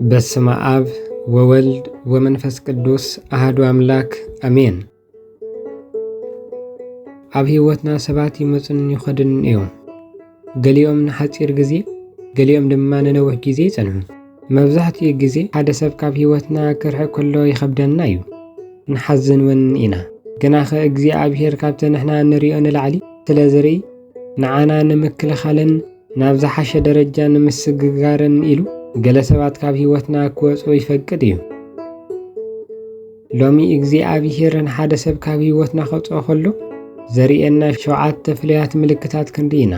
በስመ አብ ወወልድ ወመንፈስ ቅዱስ አሐዱ አምላክ አሜን። ኣብ ህይወትና ሰባት ይመጹን ይኸዱን እዮም። ገሊኦም ንሓጺር ግዜ ገሊኦም ድማ ንነዊሕ ግዜ ይጸንሑ። መብዛሕትኡ ግዜ ሓደ ሰብ ካብ ህይወትና ክርሕቕ ከሎ ይኸብደና እዩ፣ ንሓዝን እውን ኢና። ግናኸ እግዚኣብሔር ካብቲ ንሕና ንሪኦ ንላዕሊ ስለ ዝርኢ ንዓና ንምክልኻልን ናብ ዝሓሸ ደረጃ ንምስግጋርን ኢሉ ገለ ሰባት ካብ ህይወትና ክወፁ ይፈቅድ እዩ። ሎሚ እግዚኣብሔር ንሓደ ሰብ ካብ ህይወትና ከውፅኦ ከሎ ዘሪኤና 7 ፍሉያት ምልክታት ክንርኢ ኢና።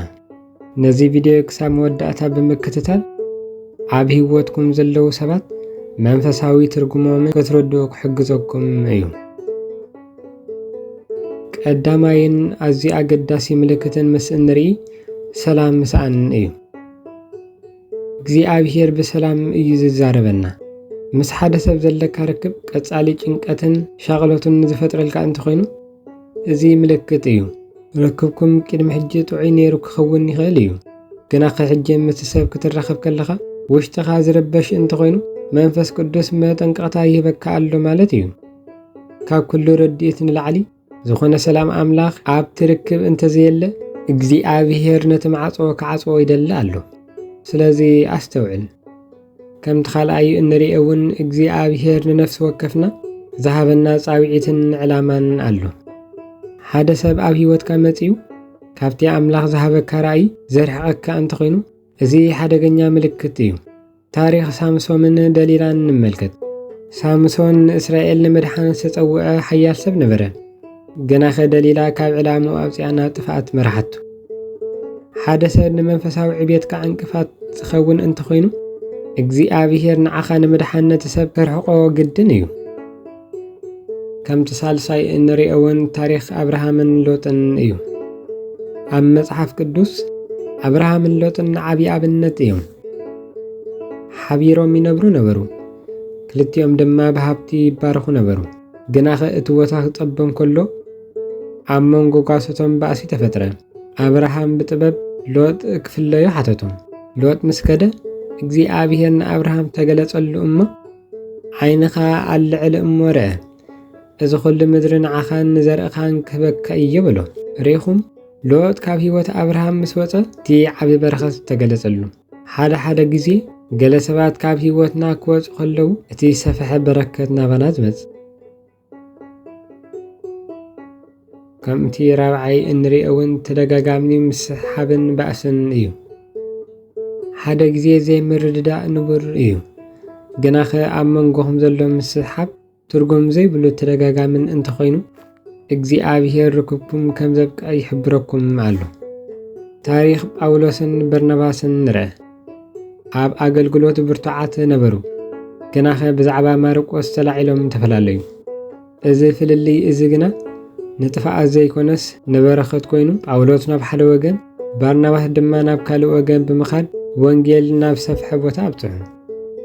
ነዚ ቪድዮ ክሳብ መወዳእታ ብምክትታል ኣብ ህይወትኩም ዘለዉ ሰባት መንፈሳዊ ትርጉሞም ክትረድኡ ክሕግዘኩም እዩ። ቀዳማይን ኣዝዩ ኣገዳሲ ምልክትን ምስ እንርኢ ሰላም ምሳኣን እዩ። እግዚኣብሔር ብሰላም እዩ ዝዛረበና። ምስ ሓደ ሰብ ዘለካ ርክብ ቀጻሊ ጭንቀትን ሻቕሎትን ዝፈጥረልካ እንተኾይኑ እዚ ምልክት እዩ። ርክብኩም ቅድሚ ሕጂ ጥዑይ ነይሩ ክኸውን ይኽእል እዩ፣ ግና ሕጂ ምስ ሰብ ክትራኸብ ከለኻ ውሽጥኻ ዝረበሽ እንተኾይኑ መንፈስ ቅዱስ መጠንቀቕታ ይህበካ ኣሎ ማለት እዩ። ካብ ኩሉ ረድኤት ንላዕሊ ዝኾነ ሰላም ኣምላኽ ኣብ ትርክብ እንተዘየለ እግዚኣብሔር ነቲ ማዕጾ ክዓጽዎ ይደሊ ኣሎ። ስለዚ ኣስተውዕል። ከምቲ ካልኣይ እንሪኦ እውን እግዚኣብሔር ንነፍሲ ወከፍና ዝሃበና ጻውዒትን ዕላማን ኣሎ። ሓደ ሰብ ኣብ ህይወትካ መጺኡ ካብቲ ኣምላኽ ዝሃበካ ራእይ ዘርሕቐካ እንተኾይኑ እዚ ሓደገኛ ምልክት እዩ። ታሪኽ ሳምሶንን ደሊላን እንመልከት። ሳምሶን ንእስራኤል ንምድሓን ዝተጸውዐ ሓያል ሰብ ነበረ፣ ግናኸ ደሊላ ካብ ዕላሙ ኣውፂኣና ጥፍኣት መራሓቱ። ሓደ ሰብ ንመንፈሳዊ ዕብየትካ ዕንቅፋት ዝኸውን እንተኾይኑ እግዚኣብሔር ንዓኻ ንምድሓን ነቲ ሰብ ከርሕቆ ግድን እዩ። ከምቲ ሳልሳይ እንሪኦ እውን ታሪኽ ኣብርሃምን ሎጥን እዩ። ኣብ መጽሓፍ ቅዱስ ኣብርሃምን ሎጥን ዓብዪ ኣብነት እዮም። ሓቢሮም ይነብሩ ነበሩ፣ ክልቲኦም ድማ ብሃብቲ ይባረኹ ነበሩ። ግናኸ እቲ ቦታ ክጸበም ከሎ ኣብ መንጎ ጓሶቶም ባእሲ ተፈጥረ። ኣብርሃም ብጥበብ ሎጥ ክፍለዮ ሓተቶም። ሎጥ ምስ ከደ እግዚኣብሔር ንኣብርሃም ተገለጸሉ እሞ ዓይንኻ ኣልዕል እሞ ረአ፣ እዚ ኩሉ ምድሪ ንዓኻን ንዘርእኻን ክህበካ እየ ብሎ። ርኢኹም ሎጥ ካብ ህይወት ኣብርሃም ምስ ወፀ እቲ ዓብዪ በረኸት ተገለጸሉ። ሓደ ግዜ ገለ ሰባት ካብ ህይወትና ክወፁ ከለዉ እቲ ሰፍሐ በረከት ናባና ዝመጽእ። ከምቲ ራብዓይ እንሪኦ እውን ተደጋጋሚ ምስሓብን ባእስን እዩ። ሓደ ግዜ ዘይምርድዳእ ንቡር እዩ፣ ግናኸ ኣብ መንጎኹም ዘሎ ምስሓብ ትርጉም ዘይብሉ ተደጋጋምን እንተኾይኑ እግዚኣብሔር ርክብኩም ከም ዘብቅዐ ይሕብረኩም ኣሎ። ታሪኽ ጳውሎስን በርናባስን ንርአ። ኣብ ኣገልግሎት ብርቱዓት ነበሩ፣ ግናኸ ብዛዕባ ማርቆስ ተላዒሎም ተፈላለዩ። እዚ ፍልልይ እዚ ግና ንጥፍኣት ዘይኮነስ ንበረኸት ኮይኑ ጳውሎስ ናብ ሓደ ወገን ባርናባስ ድማ ናብ ካልእ ወገን ብምኻድ ወንጌል ናብ ሰፍሐ ቦታ ኣብፅሑ።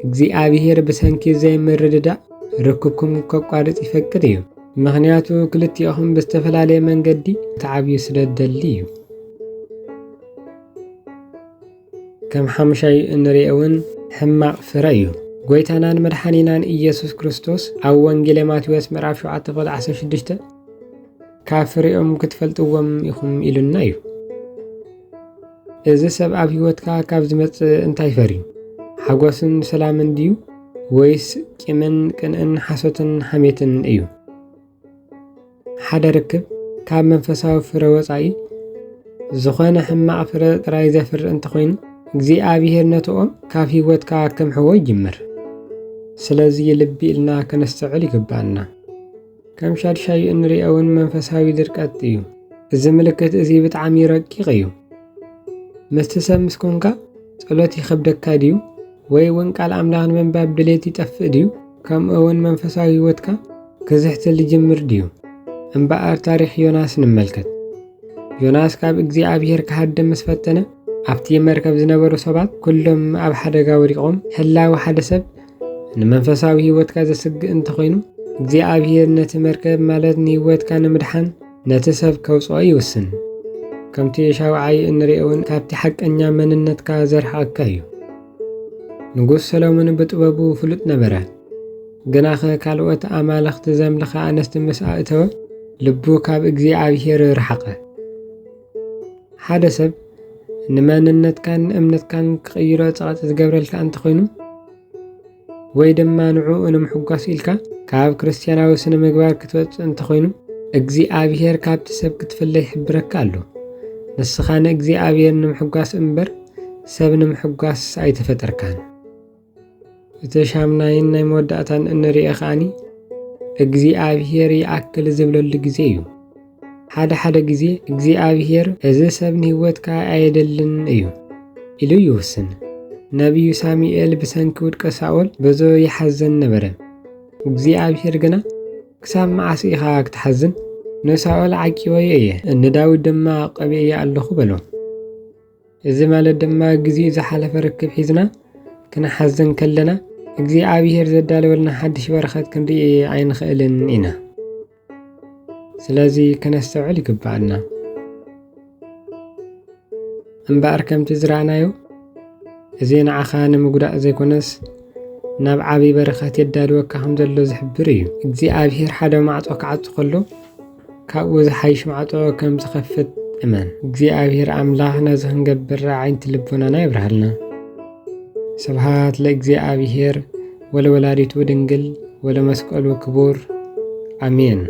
እግዚኣብሔር ብሰንኪ ዘይምርድዳእ ርክብኩም ከቋርጥ ይፈቅድ እዩ፣ ምኽንያቱ ክልቲኦኹም ብዝተፈላለየ መንገዲ ተዓብዩ ስለ ዝደሊ እዩ። ከም ሓሙሻይ እንሪኦ እውን ሕማቕ ፍረ እዩ። ጎይታናን መድሓኒናን ኢየሱስ ክርስቶስ ኣብ ወንጌል ማቴዎስ ምዕራፍ 7:16 ካብ ፍሬኦም ክትፈልጥዎም ኢኹም ኢሉና እዩ። እዚ ሰብ ኣብ ህይወትካ ካብ ዝመጽእ እንታይ ፈርዩ? ሓጎስን ሰላምን ድዩ ወይስ ቂምን ቅንዕን ሓሶትን ሓሜትን እዩ? ሓደ ርክብ ካብ መንፈሳዊ ፍረ ወፃኢ ዝኾነ ሕማቕ ፍረ ጥራይ ዘፍርእ እንተኾይኑ እግዚኣብሔር ነትኦም ካብ ህይወትካ ከምሕዎ ይጅምር። ስለዚ ልቢ ኢልና ከነስተውዕል ይግባአና። ከም ሻድሻይ እንሪኦ እውን መንፈሳዊ ድርቀት እዩ። እዚ ምልክት እዚ ብጣዕሚ ረቂቕ እዩ። ምስቲ ሰብ ምስ ኮንካ ጸሎት ይኸብደካ ድዩ ወይ እውን ቃል ኣምላኽ ንምንባብ ድሌት ይጠፍእ ድዩ? ከምኡ እውን መንፈሳዊ ህይወትካ ክዝሕትል ይጅምር ድዩ? እምበኣር ታሪኽ ዮናስ ንመልከት። ዮናስ ካብ እግዚኣብሔር ክሃድም ምስ ፈተነ ኣብቲ መርከብ ዝነበሩ ሰባት ኩሎም ኣብ ሓደጋ ወዲቖም፣ ሕላዊ ሓደ ሰብ ንመንፈሳዊ ህይወትካ ዘስግእ እንተኾይኑ እግዚኣብሔር ነቲ መርከብ ማለት ንህይወትካ ንምድሓን ነቲ ሰብ ከውፅኦ ይውስን። ከምቲ ሻውዓይ እንሪኦ እውን ካብቲ ሓቀኛ መንነትካ ዘርሕቐካ እዩ። ንጉስ ሰሎሞን በጥበቡ ፍሉጥ ነበረ። ግና ካልኦት ኣማልኽቲ ዘምልኻ ኣነስቲ ምስ ኣእተወ ልቡ ካብ እግዚኣብሔር ረሓቐ። ሓደ ሰብ ንመንነትካን እምነትካን ክቕይሮ ፀቕጢ ዝገብረልካ እንተኾይኑ ወይ ድማ ንዕኡ ንምሕጓስ ኢልካ ካብ ክርስትያናዊ ስነ ምግባር ክትወፅእ እንተኾይኑ እግዚኣብሔር ካብቲ ሰብ ክትፍለይ ይሕብረካ ኣሎ። ንስኻ ንእግዚኣብሔር ንምሕጓስ እምበር ሰብ ንምሕጓስ ኣይተፈጠርካን። እቲ ሻምናይን ናይ መወዳእታን እንሪኦ ኸኣኒ እግዚኣብሔር ይኣክል ዝብለሉ ግዜ እዩ። ሓደ ግዜ እግዚኣብሔር እዚ ሰብ ንህይወትካ ኣይደልን እዩ ኢሉ ይውስን። ነቢዩ ሳሙኤል ብሰንኪ ውድቀ ሳኦል በዞ ይሓዘን ነበረ። እግዚኣብሔር ግና ክሳብ መዓስ ኢኻ ክትሓዝን? ንሳኦል ዓቂበዮ እየ ንዳዊት ድማ ቀቢእየ ኣለኹ በሎ። እዚ ማለት ድማ ግዜ ዝሓለፈ ርክብ ሒዝና ክንሓዘን ከለና እግዚኣብሔር ዘዳለወልና ሓድሽ በረኸት ክንርኢ ኣይንኽእልን ኢና። ስለዚ ከነስተውዕል ይግባአና። እምበኣር ከምቲ ዝረኣናዮ እዚ ንዓኻ ንምጉዳእ ዘይኮነስ ናብ ዓብይ በረኸት የዳልወካ ከም ዘሎ ዝሕብር እዩ። እግዚኣብሔር ሓደ ማዕፆ ክዓፁ ከሎ ካብኡ ዝሓይሽ ማዕፆ ከም ዝኸፍት እመን። እግዚኣብሔር ኣምላኽ ነዚ ክንገብር ዓይንቲ ልቦናና ይብርሃልና። ስብሃት ለእግዚአብሔር ወለወላዲቱ ድንግል ወለመስቀሉ ክቡር አሜን።